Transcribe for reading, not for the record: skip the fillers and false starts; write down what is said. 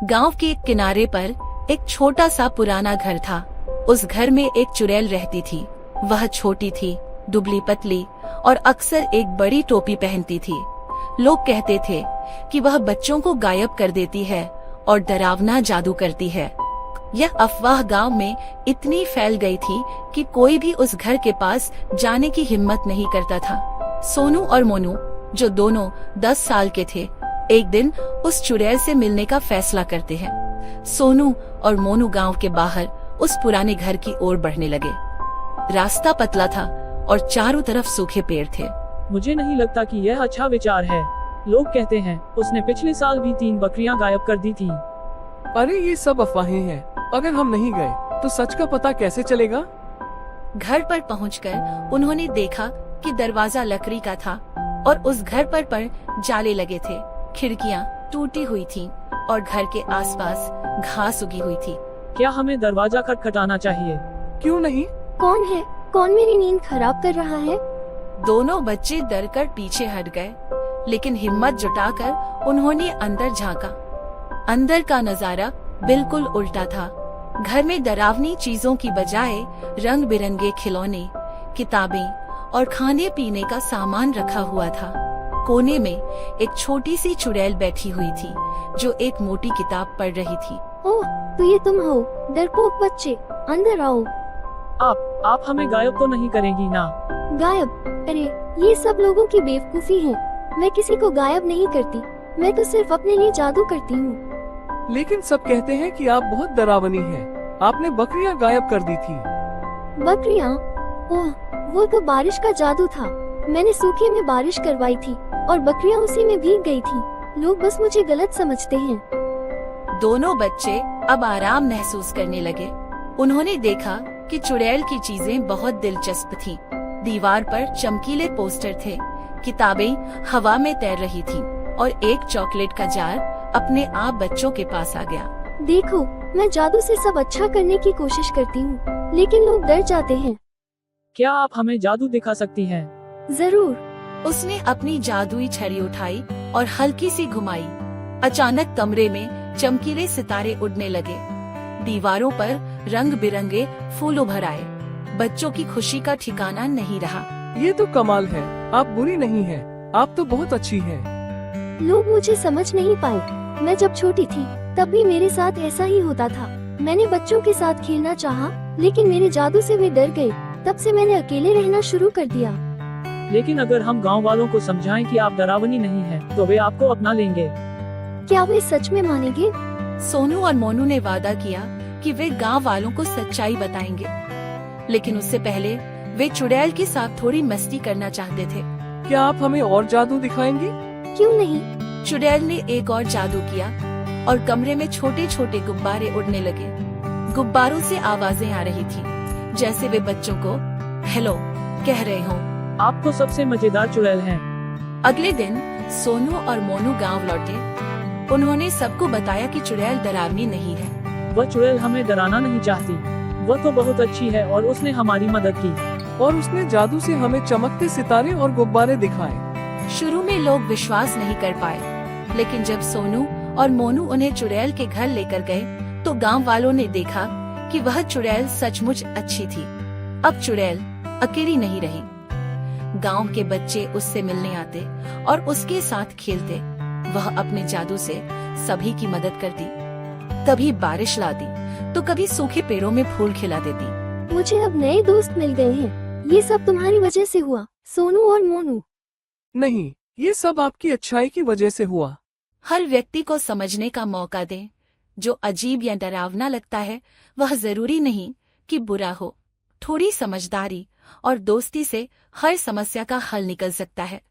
गांव के एक किनारे पर एक छोटा सा पुराना घर था। उस घर में एक चुड़ैल रहती थी। वह छोटी थी, दुबली पतली और अक्सर एक बड़ी टोपी पहनती थी। लोग कहते थे कि वह बच्चों को गायब कर देती है और डरावना जादू करती है। यह अफवाह गांव में इतनी फैल गई थी कि कोई भी उस घर के पास जाने की हिम्मत नहीं करता था। सोनू और मोनू, जो दोनों 10 साल के थे, एक दिन उस चुड़ैल से मिलने का फैसला करते हैं। सोनू और मोनू गांव के बाहर उस पुराने घर की ओर बढ़ने लगे। रास्ता पतला था और चारों तरफ सूखे पेड़ थे। मुझे नहीं लगता कि यह अच्छा विचार है। लोग कहते हैं उसने पिछले साल भी 3 बकरियां गायब कर दी थी। अरे ये सब अफवाहें हैं। अगर हम नहीं गए तो सच का पता कैसे चलेगा? घर पर पहुंचकर उन्होंने देखा कि दरवाजा लकड़ी का था और उस घर पर जाले लगे थे। खिड़कियां टूटी हुई थीं और घर के आसपास घास उगी हुई थी। क्या हमें दरवाजा खटखटाना चाहिए? क्यों नहीं? कौन है? कौन मेरी नींद खराब कर रहा है? दोनों बच्चे डर कर पीछे हट गए, लेकिन हिम्मत जुटाकर उन्होंने अंदर झांका। अंदर का नजारा बिल्कुल उल्टा था। घर में डरावनी चीजों की बजाय रंग बिरंगे खिलौने, किताबें और खाने पीने का सामान रखा हुआ था। कोने में एक छोटी सी चुड़ैल बैठी हुई थी, जो एक मोटी किताब पढ़ रही थी। ओह, तो ये तुम हो? डरपोक बच्चे, अंदर आओ। आप हमें गायब तो नहीं करेंगी ना? गायब? अरे, ये सब लोगों की बेवकूफी है। मैं किसी को गायब नहीं करती। मैं तो सिर्फ अपने लिए जादू करती हूँ। लेकिन सब कहते हैं कि आप बहुत डरावनी हैं। आपने बकरियां गायब कर दी थी। बकरियाँ? ओह, वो तो बारिश का जादू था। मैंने सूखे में बारिश करवाई थी और बकरियाँ उसी में भीग गई थी। लोग बस मुझे गलत समझते हैं। दोनों बच्चे अब आराम महसूस करने लगे। उन्होंने देखा कि चुड़ैल की चीजें बहुत दिलचस्प थीं। दीवार पर चमकीले पोस्टर थे, किताबें हवा में तैर रही थीं और एक चॉकलेट का जार अपने आप बच्चों के पास आ गया। देखो, मैं जादू से सब अच्छा करने की कोशिश करती हूँ, लेकिन लोग डर जाते हैं। क्या आप हमें जादू दिखा सकती हैं? जरूर। उसने अपनी जादुई छड़ी उठाई और हल्की सी घुमाई। अचानक कमरे में चमकीले सितारे उड़ने लगे। दीवारों पर रंग बिरंगे फूल उभर आए। बच्चों की खुशी का ठिकाना नहीं रहा। ये तो कमाल है। आप बुरी नहीं हैं। आप तो बहुत अच्छी हैं। लोग मुझे समझ नहीं पाए। मैं जब छोटी थी तब भी मेरे साथ ऐसा ही होता था। मैंने बच्चों के साथ खेलना चाहा, लेकिन मेरे जादू से वे डर गए। तब से मैंने अकेले रहना शुरू कर दिया। लेकिन अगर हम गांव वालों को समझाएं कि आप डरावनी नहीं हैं, तो वे आपको अपना लेंगे। क्या वे सच में मानेंगे? सोनू और मोनू ने वादा किया कि वे गांव वालों को सच्चाई बताएंगे, लेकिन उससे पहले वे चुड़ैल के साथ थोड़ी मस्ती करना चाहते थे। क्या आप हमें और जादू दिखाएंगी? क्यों नहीं? चुड़ैल ने एक और जादू किया और कमरे में छोटे छोटे गुब्बारे उड़ने लगे। गुब्बारों से आवाजें आ रही थी, जैसे वे बच्चों को हेलो कह रहे हों। आप तो सबसे मजेदार चुड़ैल हैं। अगले दिन सोनू और मोनू गांव लौटे। उन्होंने सबको बताया कि चुड़ैल डरावनी नहीं है। वह चुड़ैल हमें डराना नहीं चाहती। वह तो बहुत अच्छी है और उसने हमारी मदद की। और उसने जादू से हमें चमकते सितारे और गुब्बारे दिखाए। शुरू में लोग विश्वास नहीं कर पाए, लेकिन जब सोनू और मोनू उन्हें चुड़ैल के घर लेकर गए, तो गांव वालों ने देखा कि वह चुड़ैल सचमुच अच्छी थी। अब चुड़ैल अकेली नहीं रही। गांव के बच्चे उससे मिलने आते और उसके साथ खेलते। वह अपने जादू से सभी की मदद करती। कभी बारिश लाती, तो कभी सूखे पेड़ों में फूल खिला देती। मुझे अब नए दोस्त मिल गए हैं। ये सब तुम्हारी वजह से हुआ, सोनू और मोनू। नहीं, ये सब आपकी अच्छाई की वजह से हुआ। हर व्यक्ति को समझने का मौका दें। जो अजीब या डरावना लगता है, वह जरूरी नहीं कि बुरा हो। थोड़ी समझदारी और दोस्ती से हर समस्या का हल निकल सकता है।